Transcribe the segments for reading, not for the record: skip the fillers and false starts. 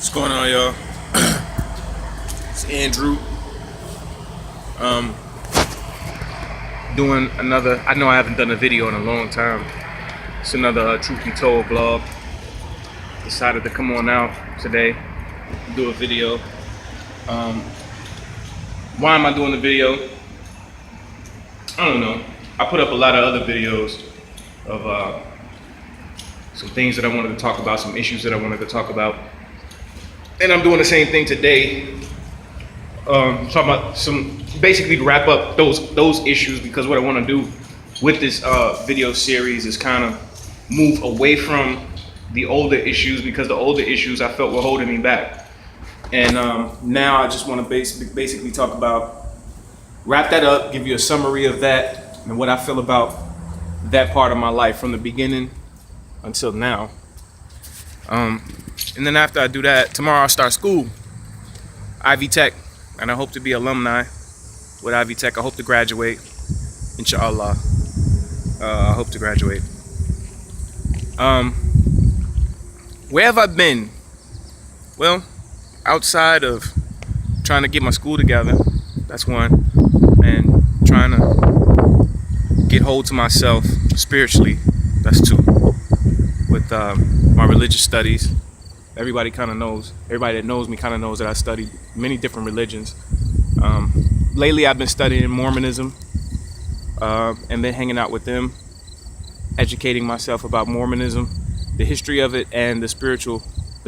What's going on, y'all? It's Andrew. Doing another. I know I haven't done a video in a long time. It's another Truth Be Told vlog. Decided to come on out today, do a video. Why am I doing the video? I don't know. I put up a lot of other videos of some things that I wanted to talk about, some issues that I wanted to talk about. And I'm doing the same thing today. Talking about basically to wrap up those issues, because what I want to do with this video series is kind of move away from the older issues, because the older issues I felt were holding me back. And now I just want to basically talk about, wrap that up, give you a summary of that and what I feel about that part of my life from the beginning until now. And then after I do that, tomorrow I'll start school, Ivy Tech, and I hope to be alumni with Ivy Tech. I hope to graduate, inshallah. I hope to graduate. Where have I been? Well, outside of trying to get my school together, that's one, and trying to get hold to myself spiritually, that's two. With my religious studies, everybody kind of knows, everybody that knows me kind of knows that I studied many different religions. Lately I've been studying Mormonism and been hanging out with them, educating myself about Mormonism, the history of it, and the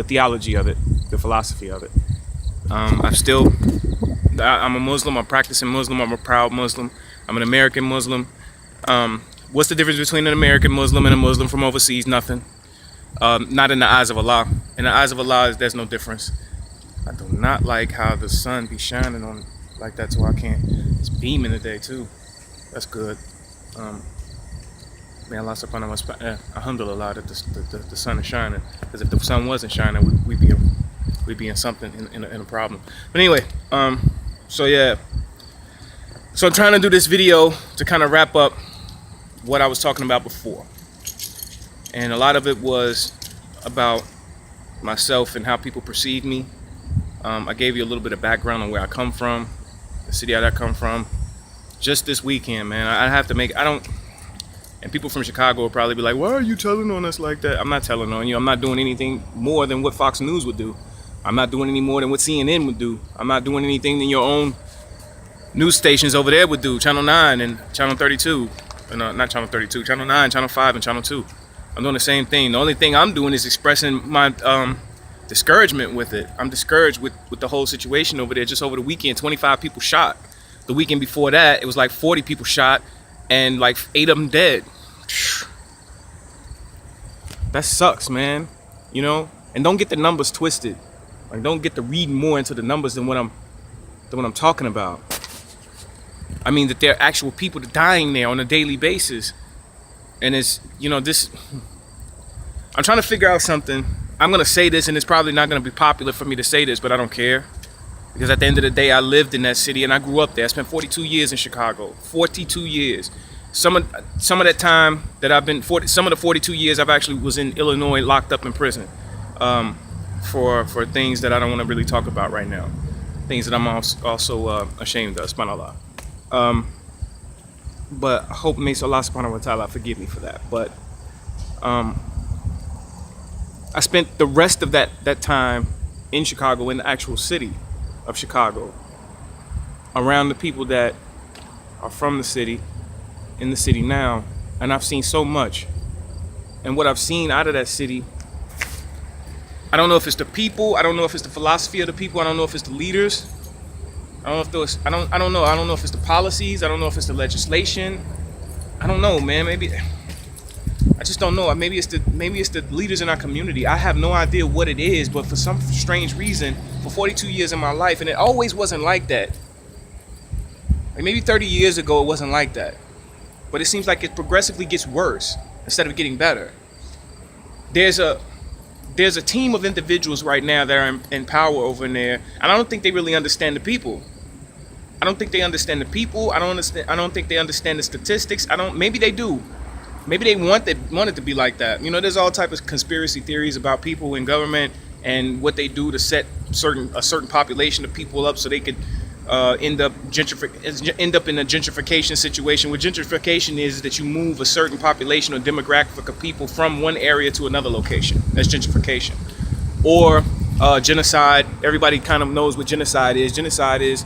theology of it, the philosophy of it. I'm a Muslim, I'm practicing Muslim, I'm a proud Muslim, I'm an American Muslim. What's the difference between an American Muslim and a Muslim from overseas? Nothing. Not in the eyes of Allah. In the eyes of Allah, there's no difference. I do not like how the sun be shining on like that, so I can't. It's beaming today too. That's good. May Allah subhanahu wa ta'ala, alhamdulillah, that the sun is shining. Because if the sun wasn't shining, we'd be in something, in a problem. But anyway, so yeah. So I'm trying to do this video to kind of wrap up what I was talking about before. And a lot of it was about myself and how people perceive me. I gave you a little bit of background on where I come from, the city that I come from. Just this weekend, man, and people from Chicago will probably be like, why are you telling on us like that? I'm not telling on you. I'm not doing anything more than what Fox News would do. I'm not doing any more than what CNN would do. I'm not doing anything than your own news stations over there would do, Channel 9 and Channel 32. No, not Channel 32, Channel 9, Channel 5, and Channel 2. I'm doing the same thing. The only thing I'm doing is expressing my discouragement with it. I'm discouraged with the whole situation over there. Just over the weekend, 25 people shot. The weekend before that, it was like 40 people shot and like 8 of them dead. That sucks, man. You know? And don't get the numbers twisted. Like, don't get to reading more into the numbers than what I'm talking about. I mean, that there are actual people dying there on a daily basis. And it's, I'm trying to figure out something. I'm going to say this, and it's probably not going to be popular for me to say this, but I don't care. Because at the end of the day, I lived in that city and I grew up there. I spent 42 years in Chicago. 42 years. Some of that time that I've been, some of the 42 years I've actually was in Illinois, locked up in prison. For things that I don't want to really talk about right now. Things that I'm also ashamed of, subhanAllah. But I hope may Allah subhanahu wa ta'ala forgive me for that. But I spent the rest of that time in Chicago, in the actual city of Chicago, around the people that are from the city, in the city now, and I've seen so much. And what I've seen out of that city, I don't know if it's the people, I don't know if it's the philosophy of the people, I don't know if it's the leaders. I don't know if it's the policies. I don't know if it's the legislation. I don't know, man. Maybe I just don't know. Maybe it's the leaders in our community. I have no idea what it is, but for some strange reason, for 42 years in my life, and it always wasn't like that. Like maybe 30 years ago, it wasn't like that. But it seems like it progressively gets worse instead of getting better. There's a team of individuals right now that are in power over in there, and I don't think they really understand the people. I don't think they understand the people. I don't think they understand the statistics. Maybe they do. Maybe they want it to be like that. There's all types of conspiracy theories about people in government and what they do to set a certain population of people up so they could end up in a gentrification situation. What gentrification is that you move a certain population or demographic of people from one area to another location. That's gentrification. Or genocide. Everybody kind of knows what genocide is. Genocide is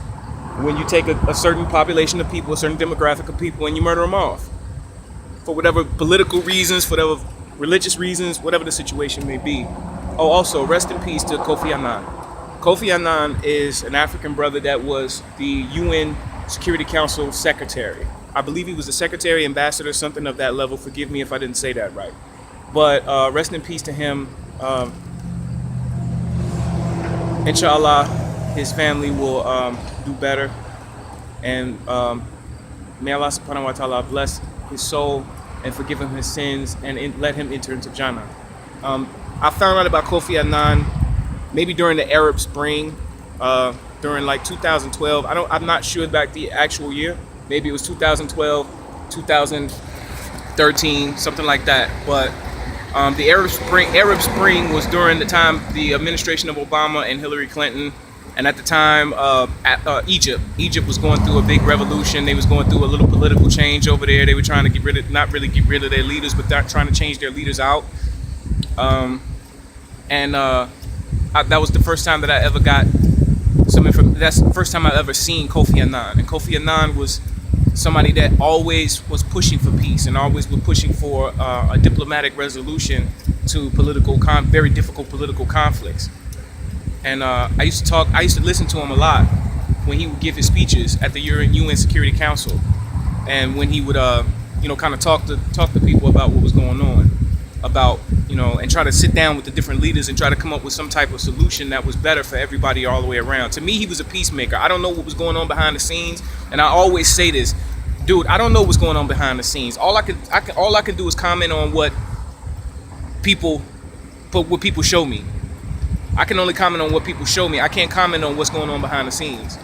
when you take a certain population of people, a certain demographic of people, and you murder them off for whatever political reasons, for whatever religious reasons, whatever the situation may be. Oh, also, rest in peace to Kofi Annan. Kofi Annan is an African brother that was the UN Security Council secretary. I believe he was the secretary, ambassador, something of that level. Forgive me if I didn't say that right. But rest in peace to him. Inshallah, his family will do better. And may Allah subhanahu wa ta'ala bless his soul and forgive him his sins and let him enter into Jannah. I found out about Kofi Annan maybe during the Arab Spring, during like 2012. I'm not sure about the actual year. Maybe it was 2012, 2013, something like that. But the Arab Spring was during the time the administration of Obama and Hillary Clinton. And at the time, Egypt was going through a big revolution. They was going through a little political change over there. They were trying to not really get rid of their leaders, but they're trying to change their leaders out. That was the first time that I ever got some information. That's the first time I ever seen Kofi Annan. And Kofi Annan was somebody that always was pushing for peace and always was pushing for a diplomatic resolution to very difficult political conflicts. And I used to listen to him a lot when he would give his speeches at the UN Security Council, and when he would, kind of talk to people about what was going on, and try to sit down with the different leaders and try to come up with some type of solution that was better for everybody all the way around. To me, he was a peacemaker. I don't know what was going on behind the scenes, and I always say this, dude. I don't know what's going on behind the scenes. All I can do is comment on what people show me. I can only comment on what people show me. I can't comment on what's going on behind the scenes.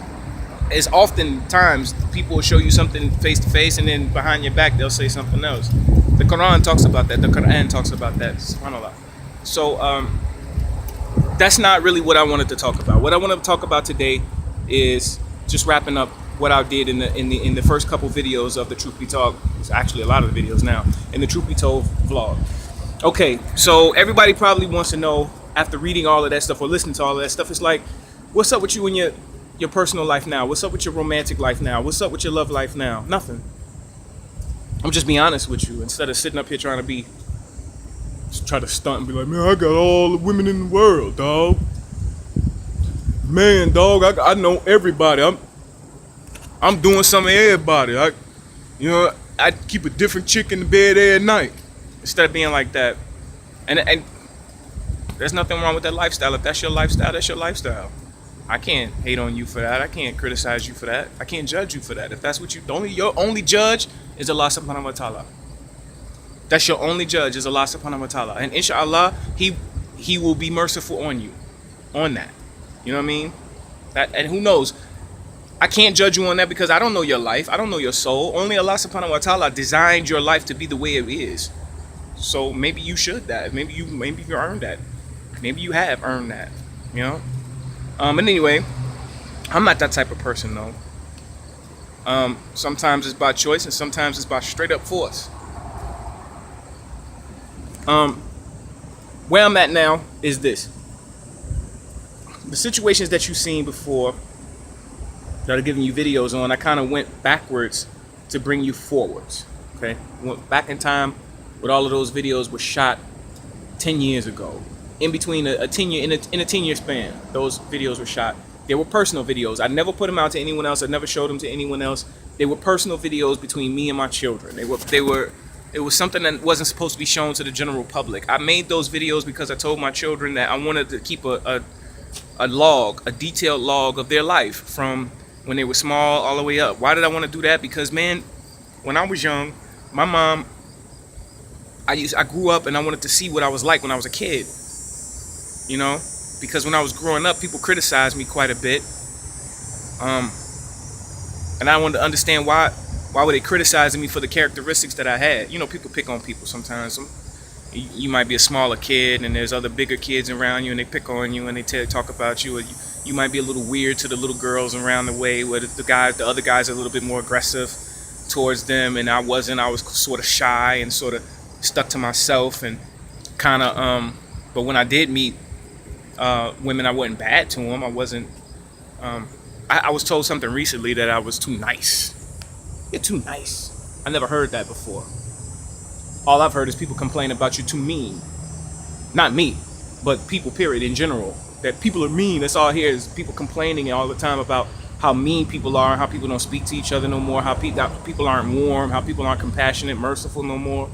It's oftentimes people will show you something face to face, and then behind your back they'll say something else. The Quran talks about that. The Quran talks about that. SubhanAllah. So that's not really what I wanted to talk about. What I want to talk about today is just wrapping up what I did in the first couple videos of the Truth Be Told. It's actually a lot of the videos now in the Truth Be Told vlog. Okay, so everybody probably wants to know, after reading all of that stuff or listening to all of that stuff, it's like, what's up with you in your personal life now? What's up with your romantic life now? What's up with your love life now? Nothing. I'm just being honest with you, instead of sitting up here trying to stunt and be like, man, I got all the women in the world, dog. Man, dog, I know everybody. I'm doing something to everybody. I keep a different chick in the bed every night. Instead of being like that. And there's nothing wrong with that lifestyle. If that's your lifestyle, that's your lifestyle. I can't hate on you for that. I can't criticize you for that. I can't judge you for that. If that's what your only judge is Allah subhanahu wa ta'ala. That's your only judge is Allah subhanahu wa ta'ala. And inshallah, He will be merciful on you. On that. You know what I mean? And who knows? I can't judge you on that because I don't know your life. I don't know your soul. Only Allah subhanahu wa ta'ala designed your life to be the way it is. So maybe you should that. Maybe you earned that. Maybe you have earned that, And anyway, I'm not that type of person, though. Sometimes it's by choice, and sometimes it's by straight up force. Where I'm at now is this: the situations that you've seen before that I've given you videos on, I kind of went backwards to bring you forwards. Okay, went back in time. With all of those videos were shot 10 years ago. In between a 10-year span, those videos were shot. They were personal videos. I never put them out to anyone else. I never showed them to anyone else. They were personal videos between me and my children. It was something that wasn't supposed to be shown to the general public. I made those videos because I told my children that I wanted to keep a detailed log of their life from when they were small all the way up. Why did I want to do that? Because, man, when I was young, my mom, I grew up and I wanted to see what I was like when I was a kid, because when I was growing up, people criticized me quite a bit, and I wanted to understand why were they criticizing me for the characteristics that I had. People pick on people sometimes. You might be a smaller kid, and there's other bigger kids around you, and they pick on you and they talk about you. Or you might be a little weird to the little girls around the way, where the other guys are a little bit more aggressive towards them, and I wasn't. I was sort of shy and sort of stuck to myself, and kind of. But when I did meet women, I wasn't bad to them. I wasn't. I was told something recently that I was too nice. You're too nice. I never heard that before. All I've heard is people complain about you too mean. Not me, but people, period, in general. That people are mean. That's all I hear is people complaining all the time about how mean people are, how people don't speak to each other no more, how people aren't warm, how people aren't compassionate, merciful no more.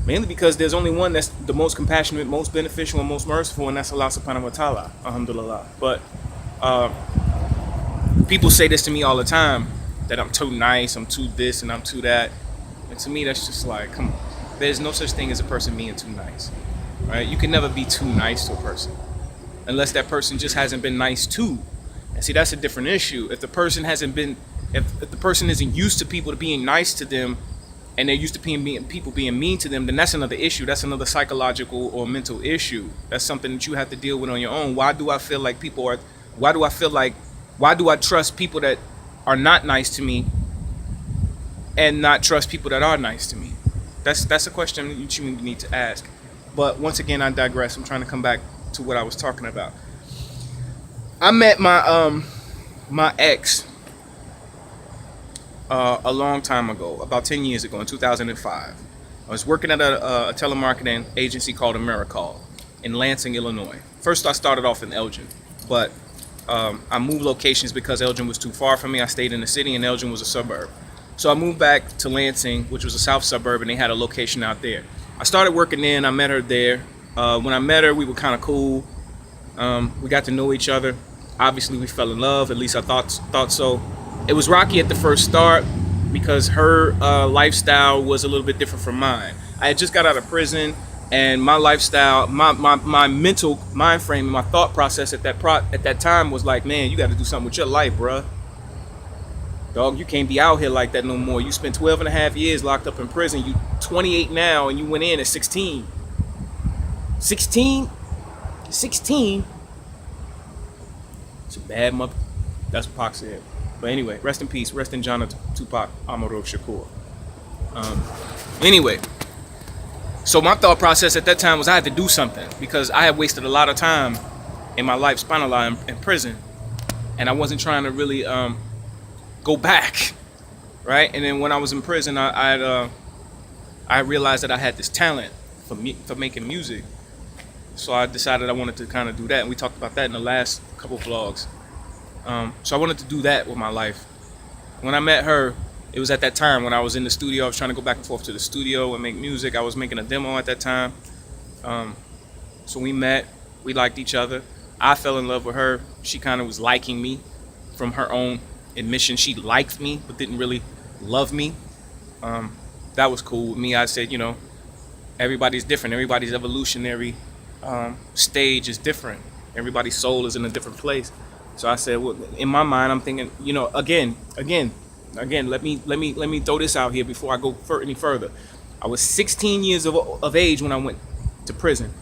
Mainly because there's only one that's the most compassionate, most beneficial, and most merciful, and that's Allah subhanahu wa ta'ala, alhamdulillah. But people say this to me all the time, that I'm too nice, I'm too this, and I'm too that. And to me, that's just like, come on. There's no such thing as a person being too nice, right? You can never be too nice to a person unless that person just hasn't been nice too. And see, that's a different issue. If the person if the person isn't used to people being nice to them, and they're used to people being mean to them, then that's another issue. That's another psychological or mental issue. That's something that you have to deal with on your own. Why do I trust people that are not nice to me and not trust people that are nice to me? That's a question that you need to ask. But once again, I digress. I'm trying to come back to what I was talking about. I met my ex a long time ago, about 10 years ago, in 2005. I was working at a telemarketing agency called AmeriCall in Lansing, Illinois. First, I started off in Elgin, but I moved locations because Elgin was too far from me. I stayed in the city, and Elgin was a suburb. So I moved back to Lansing, which was a south suburb, and they had a location out there. I started working there, and I met her there. When I met her, we were kind of cool. We got to know each other. Obviously, we fell in love. At least I thought so. It was rocky at the first start because her lifestyle was a little bit different from mine. I had just got out of prison, and my lifestyle, my mental mind frame, and my thought process at that time was like, man, you got to do something with your life, bruh. Dog, you can't be out here like that no more. You spent 12 and a half years locked up in prison. You 28 now, and you went in at 16. 16? 16? It's a bad mother. That's what Pac said. But anyway, rest in peace. Rest in Jannah, Tupac Amaru Shakur. Anyway, so my thought process at that time was I had to do something because I had wasted a lot of time in my life, spinal line, in prison. And I wasn't trying to really go back, right? And then when I was in prison, I realized that I had this talent for making music. So I decided I wanted to kind of do that, and we talked about that in the last couple vlogs. So I wanted to do that with my life. When I met her, it was at that time when I was in the studio. I was trying to go back and forth to the studio and make music. I was making a demo at that time. So we met, we liked each other. I fell in love with her. She kind of was liking me from her own admission. She liked me, but didn't really love me. That was cool with me. I said, everybody's different. Everybody's evolutionary stage is different. Everybody's soul is in a different place. So I said, well, in my mind, I'm thinking, again, let me throw this out here before I go any further. I was 16 years of age when I went to prison.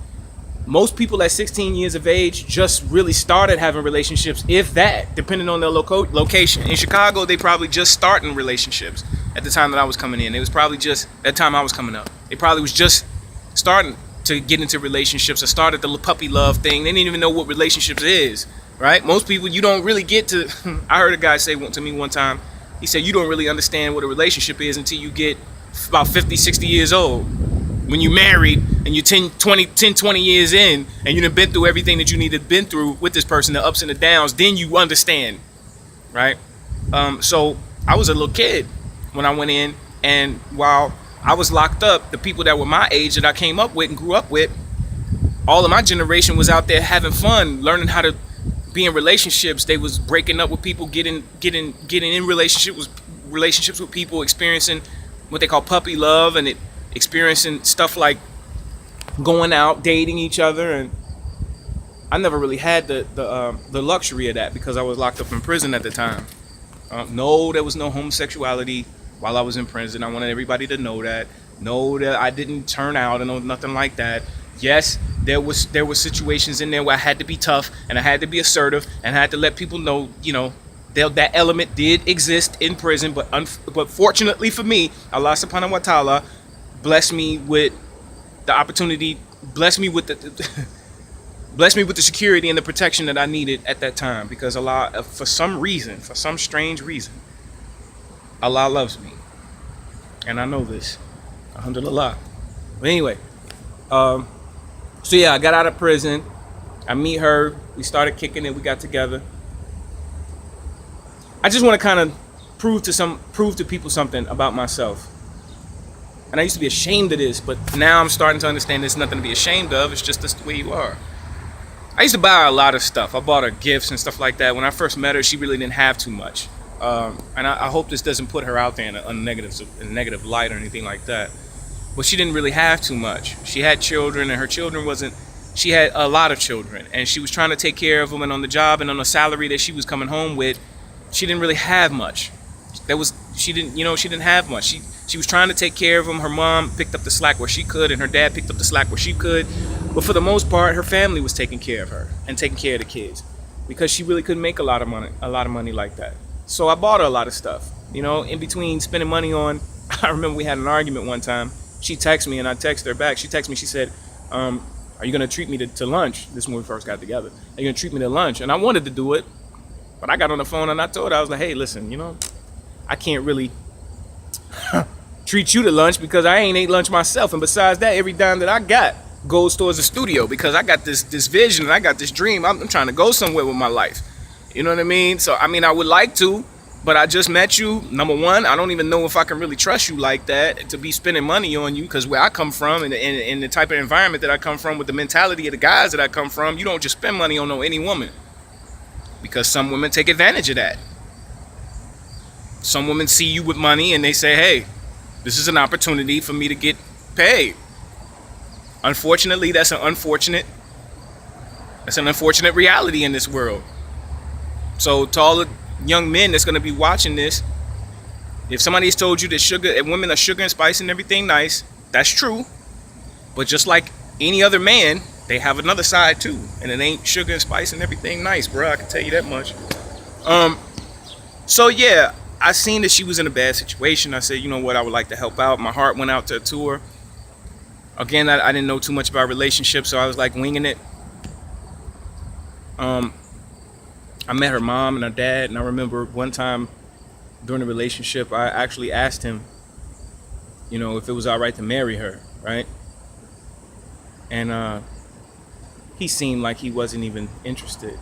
Most people at 16 years of age just really started having relationships, if that, depending on their location. In Chicago, they probably just starting relationships at the time that I was coming in. It was probably just that time I was coming up. They probably was just starting to get into relationships or started the puppy love thing. They didn't even know what relationships is, right? Most people, you don't really get to. I heard a guy say to me one time, he said, you don't really understand what a relationship is until you get about 50, 60 years old. When you're married and you're 10, 20 years in and you've been through everything that you need to been through with this person, the ups and the downs, then you understand, right? So I was a little kid when I went in, and while I was locked up, the people that were my age that I came up with and grew up with, all of my generation was out there having fun, learning how to be in relationships. They was breaking up with people, getting in relationships with people, experiencing what they call puppy love, and experiencing stuff like going out, dating each other. And I never really had the luxury of that because I was locked up in prison at the time. No, there was no homosexuality while I was in prison. I wanted everybody to know that. No, that I didn't turn out and nothing like that. Yes, there was situations in there where I had to be tough and I had to be assertive and I had to let people know, that element did exist in prison. But fortunately for me, Allah subhanahu wa ta'ala blessed me with the opportunity, blessed me with the blessed me with the security and the protection that I needed at that time, because Allah, for some strange reason, Allah loves me, and I know this, alhamdulillah. But anyway, so yeah, I got out of prison. I meet her. We started kicking it. We got together. I just want to kind of prove to people something about myself. And I used to be ashamed of this, but now I'm starting to understand there's nothing to be ashamed of. It's just the way you are. I used to buy her a lot of stuff. I bought her gifts and stuff like that. When I first met her, she really didn't have too much. And I hope this doesn't put her out there in a negative light or anything like that. But she didn't really have too much. She had children, and her children wasn't. She had a lot of children, and she was trying to take care of them. And on the job and on the salary that she was coming home with, she didn't really have much. She didn't have much. She was trying to take care of them. Her mom picked up the slack where she could, and her dad picked up the slack where she could. But for the most part, her family was taking care of her and taking care of the kids, because she really couldn't make a lot of money like that. So I bought her a lot of stuff. In between spending money on, I remember we had an argument one time. She texted me and I texted her back. She texted me. She said, "Are you gonna treat me to lunch?" This is when we first got together. "Are you gonna treat me to lunch?" And I wanted to do it, but I got on the phone and I told her, I was like, "Hey, listen, I can't really treat you to lunch because I ain't ate lunch myself. And besides that, every dime that I got goes towards the studio, because I got this vision and I got this dream. I'm trying to go somewhere with my life. You know what I mean? So, I would like to, but I just met you. Number one, I don't even know if I can really trust you like that to be spending money on you, because where I come from and the type of environment that I come from, with the mentality of the guys that I come from, you don't just spend money on any woman, because some women take advantage of that. Some women see you with money and they say, hey, this is an opportunity for me to get paid. Unfortunately, that's an unfortunate reality in this world. So to all the young men that's going to be watching this, if somebody's told you that women are sugar and spice and everything nice, that's true. But just like any other man, they have another side too, and it ain't sugar and spice and everything nice, bro. I can tell you that much. So yeah, I seen that she was in a bad situation. I said, you know what, I would like to help out. My heart went out to a tour. Again, I didn't know too much about relationships, so I was like winging it. I met her mom and her dad, and I remember one time during the relationship, I actually asked him, if it was all right to marry her, right? And he seemed like he wasn't even interested.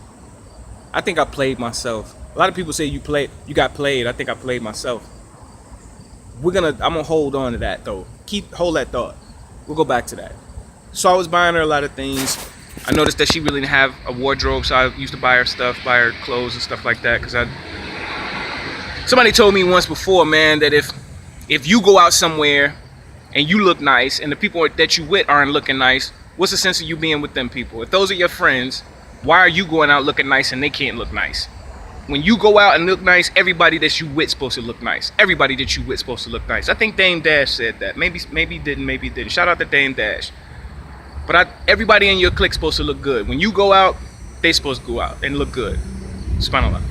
I think I played myself. A lot of people say you got played. I think I played myself. I'm gonna hold on to that though. Hold that thought. We'll go back to that. So I was buying her a lot of things. I noticed that she really didn't have a wardrobe, so I used to buy her clothes and stuff like that. Because somebody told me once before, man, that if you go out somewhere and you look nice and the people that you with aren't looking nice, what's the sense of you being with them people? If those are your friends, why are you going out looking nice and they can't look nice? When you go out and look nice, everybody that you with supposed to look nice. Everybody that you with supposed to look nice. I think Dame Dash said that. Maybe didn't. Shout out to Dame Dash. But everybody in your clique supposed to look good. When you go out, they supposed to go out and look good. SubhanAllah.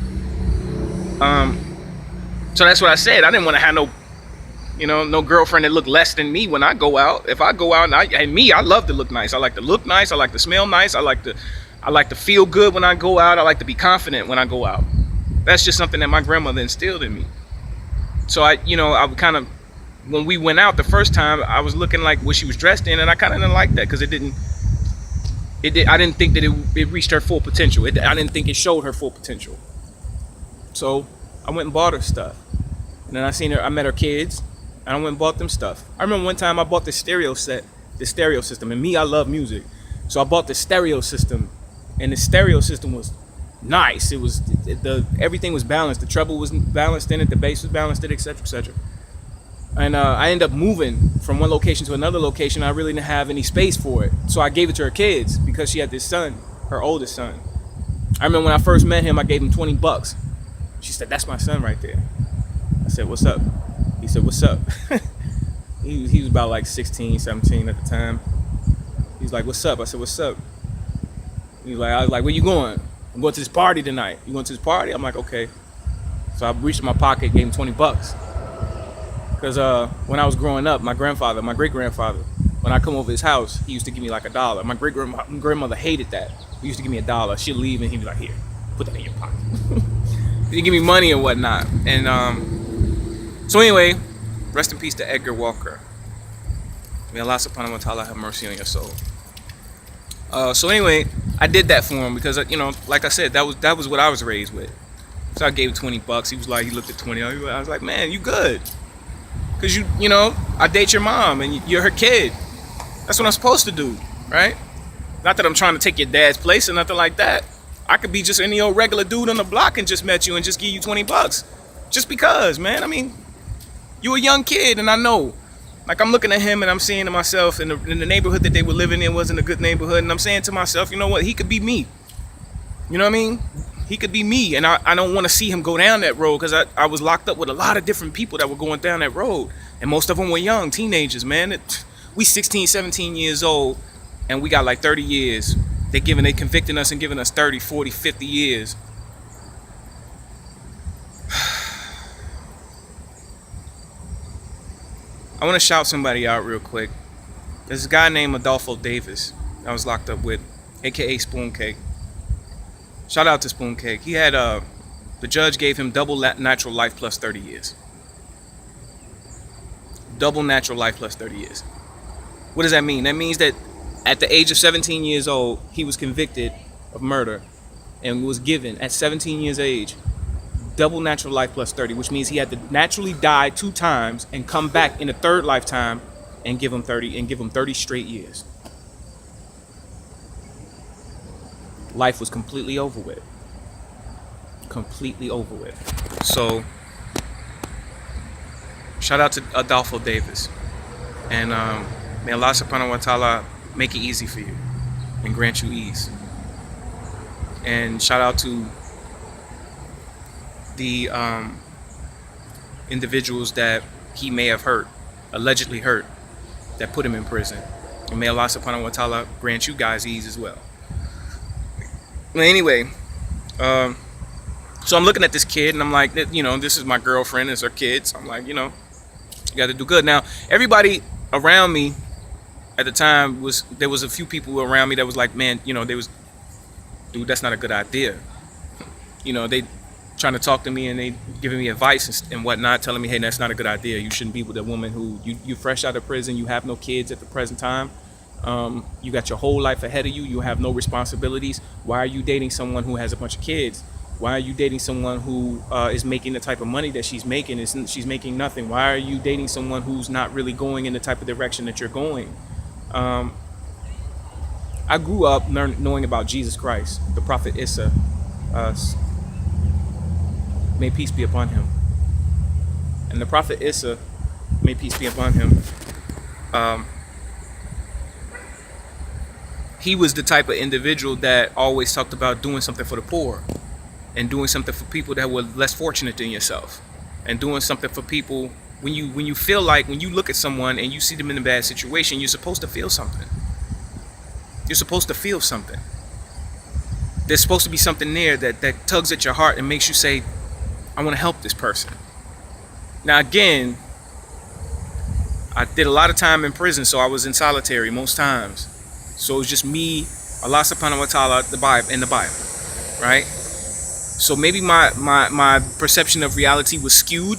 So that's what I said. I didn't want to have no girlfriend that looked less than me when I go out. If I go out, I love to look nice. I like to look nice. I like to smell nice. I like to feel good when I go out. I like to be confident when I go out. That's just something that my grandmother instilled in me. So I would kind of, when we went out the first time, I was looking like what she was dressed in, and I kind of didn't like that because I didn't think that it reached her full potential. I didn't think it showed her full potential. So I went and bought her stuff. And then I met her kids, and I went and bought them stuff. I remember one time I bought the stereo system, and I love music. So I bought the stereo system, and the stereo system was nice. It was everything was balanced. The treble was balanced in it, the bass was balanced in it, etc., etc. And I ended up moving from one location to another location. I really didn't have any space for it, so I gave it to her kids because she had this son, her oldest son. I remember when I first met him, I gave him $20. She said, "That's my son right there." I said, "What's up?" He said, "What's up?" He was about like 16, 17 at the time. He's like, "What's up?" I said, "What's up?" I was like, "Where you going?" "I'm going to this party tonight." "You going to this party?" I'm like, "Okay." So I reached in my pocket, gave him $20. Because when I was growing up, my great grandfather, when I come over his house, he used to give me like $1. My great grandmother hated that. He used to give me $1. She'd leave and he'd be like, "Here, put that in your pocket." He'd give me money and whatnot. And so anyway, rest in peace to Edgar Walker. May Allah subhanahu wa ta'ala have mercy on your soul. So anyway, I did that for him because, like I said, that was what I was raised with. So I gave him $20. He looked at 20. I was like, "Man, you good. Because I date your mom and you're her kid. That's what I'm supposed to do, right? Not that I'm trying to take your dad's place or nothing like that. I could be just any old regular dude on the block and just met you and just give you $20. Just because, man. I mean, you a young kid and I know. Like, I'm looking at him and I'm saying to myself, in the neighborhood that they were living in wasn't a good neighborhood. And I'm saying to myself, you know what? He could be me. You know what I mean? He could be me. And I don't want to see him go down that road because I was locked up with a lot of different people that were going down that road. And most of them were young, teenagers, man. We 16, 17 years old and we got like 30 years. They convicting us and giving us 30, 40, 50 years. I want to shout somebody out real quick. There's a guy named Adolfo Davis I was locked up with, aka Spoon Cake. Shout out to Spoon Cake. He had the judge gave him double natural life plus 30 years. Double natural life plus 30 years. What does that mean? That means that at the age of 17 years old, he was convicted of murder and was given, at 17 years of age, double natural life plus 30, which means he had to naturally die 2 times and come back in a third lifetime and give him 30 straight years. Life was completely over with. Completely over with. So, shout out to Adolfo Davis. And may Allah subhanahu wa ta'ala make it easy for you and grant you ease. And shout out to the individuals that he may have hurt, allegedly hurt, that put him in prison. And may Allah subhanahu wa ta'ala grant you guys ease as well. Well, anyway, so I'm looking at this kid and I'm like, this is my girlfriend, it's her kid. So I'm like, you got to do good. Now, everybody around me at the time there was a few people around me that was like, man, dude, that's not a good idea. They trying to talk to me and they giving me advice and whatnot, telling me, hey, that's not a good idea. You shouldn't be with a woman who you fresh out of prison, you have no kids at the present time. You got your whole life ahead of you. You have no responsibilities. Why are you dating someone who has a bunch of kids? Why are you dating someone who is making the type of money that she's making? She's making nothing. Why are you dating someone who's not really going in the type of direction that you're going? I grew up knowing about Jesus Christ, the Prophet Isa. May peace be upon him. And the Prophet Isa, may peace be upon him, he was the type of individual that always talked about doing something for the poor and doing something for people that were less fortunate than yourself, and doing something for people when you feel like, when you look at someone and you see them in a bad situation, you're supposed to feel something. You're supposed to feel something. There's supposed to be something there that tugs at your heart and makes you say, I want to help this person. Now again, I did a lot of time in prison, so I was in solitary most times. So it was just me, Allah subhanahu wa ta'ala, the Bible, right? So maybe my perception of reality was skewed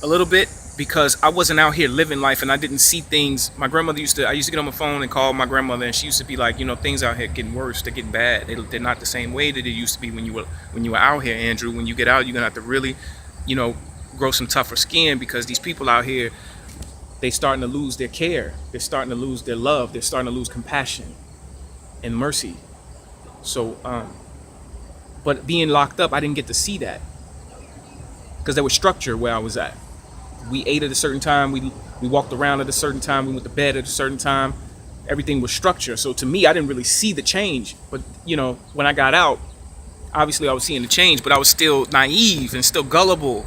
a little bit because I wasn't out here living life and I didn't see things. My grandmother I used to get on my phone and call my grandmother, and she used to be like, things out here getting worse, they're getting bad. They're not the same way that it used to be when you were out here, Andrew. When you get out, you're gonna have to really, grow some tougher skin, because these people out here, they starting to lose their care. They're starting to lose their love. They're starting to lose compassion and mercy. So, but being locked up, I didn't get to see that because there was structure where I was at. We ate at a certain time. We walked around at a certain time. We went to bed at a certain time. Everything was structured. So to me, I didn't really see the change. But, when I got out, obviously I was seeing the change, but I was still naive and still gullible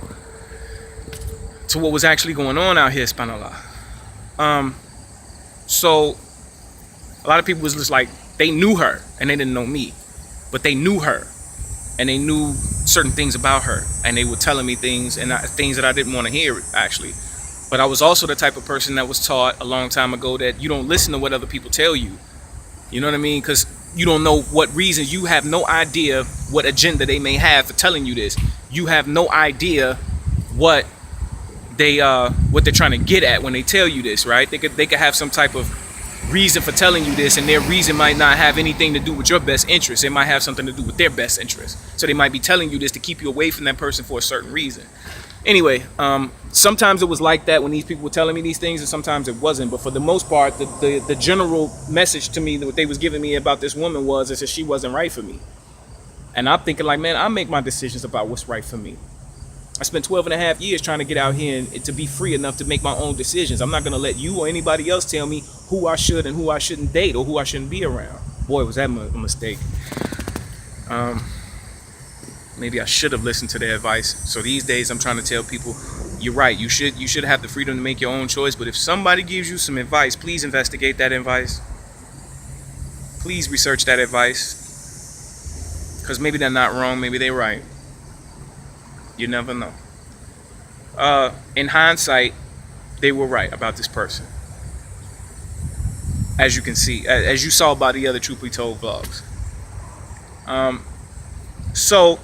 to what was actually going on out here, subhanAllah. So a lot of people was just like, they knew her and they didn't know me, but they knew her and they knew certain things about her, and they were telling me things and things that I didn't want to hear, actually. But I was also the type of person that was taught a long time ago that you don't listen to what other people tell you. You know what I mean? Because you don't know what reasons. You have no idea what agenda they may have for telling you this. You have no idea what they're trying to get at when they tell you this, right? They could have some type of reason for telling you this, and their reason might not have anything to do with your best interest. It might have something to do with their best interest. So they might be telling you this to keep you away from that person for a certain reason. Anyway, sometimes it was like that when these people were telling me these things, and sometimes it wasn't. But for the most part, the general message to me, what they was giving me about this woman was that she wasn't right for me. And I'm thinking like, man, I make my decisions about what's right for me. I spent 12 and a half years trying to get out here and to be free enough to make my own decisions. I'm not going to let you or anybody else tell me who I should and who I shouldn't date or who I shouldn't be around. Boy, was that a mistake. Maybe I should have listened to their advice. So these days I'm trying to tell people, you're right. You should have the freedom to make your own choice. But if somebody gives you some advice, please investigate that advice. Please research that advice. Because maybe they're not wrong. Maybe they're right. You never know. In hindsight, they were right about this person. As you can see, as you saw by the other Truth Be Told vlogs. So,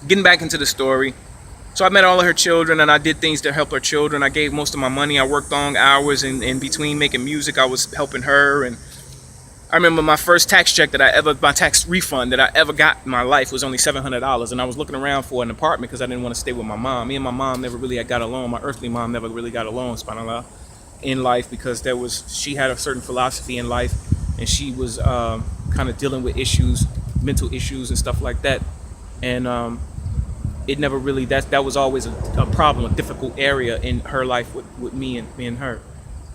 getting back into the story. So I met all of her children and I did things to help her children. I gave most of my money. I worked long hours in between making music. I was helping her. And I remember my first tax check my tax refund that I ever got in my life was only $700. And I was looking around for an apartment because I didn't want to stay with my mom. Me and my mom never really got along. My earthly mom never really got along, subhanAllah, in life, because she had a certain philosophy in life, and she was kind of dealing with issues, mental issues and stuff like that. And it never really, that was always a problem, a difficult area in her life with me and her.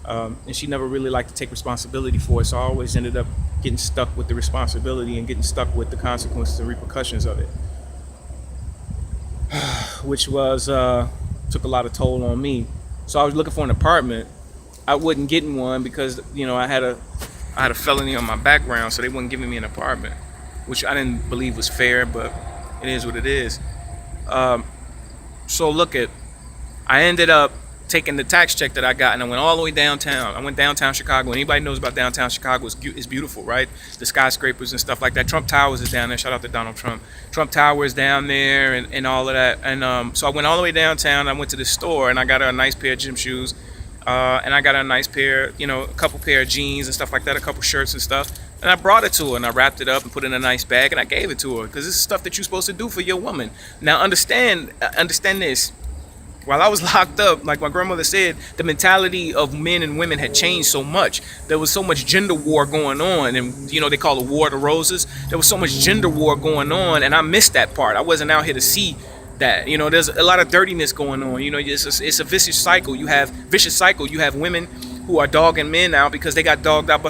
And she never really liked to take responsibility for it, so I always ended up getting stuck with the responsibility and getting stuck with the consequences and repercussions of it, which was took a lot of toll on me. So I was looking for an apartment. I wasn't getting one because I had a felony on my background, so they wasn't giving me an apartment, which I didn't believe was fair, but it is what it is. So I ended up taking the tax check that I got, and I went all the way downtown. I went downtown Chicago. Anybody knows about downtown Chicago, it's beautiful, right? The skyscrapers and stuff like that. Trump Towers is down there. Shout out to Donald Trump. Trump Tower is down there and all of that. And so I went all the way downtown. I went to the store, and I got her a nice pair of gym shoes. And I got her a nice pair, a couple pair of jeans and stuff like that, a couple shirts and stuff. And I brought it to her, and I wrapped it up and put it in a nice bag, and I gave it to her because this is stuff that you're supposed to do for your woman. Now, understand this. While I was locked up, like my grandmother said, the mentality of men and women had changed so much. There was so much gender war going on, and they call it War of the Roses. There was so much gender war going on, and I missed that part. I wasn't out here to see that. There's a lot of dirtiness going on. It's a vicious cycle. You have women who are dogging men out because they got dogged out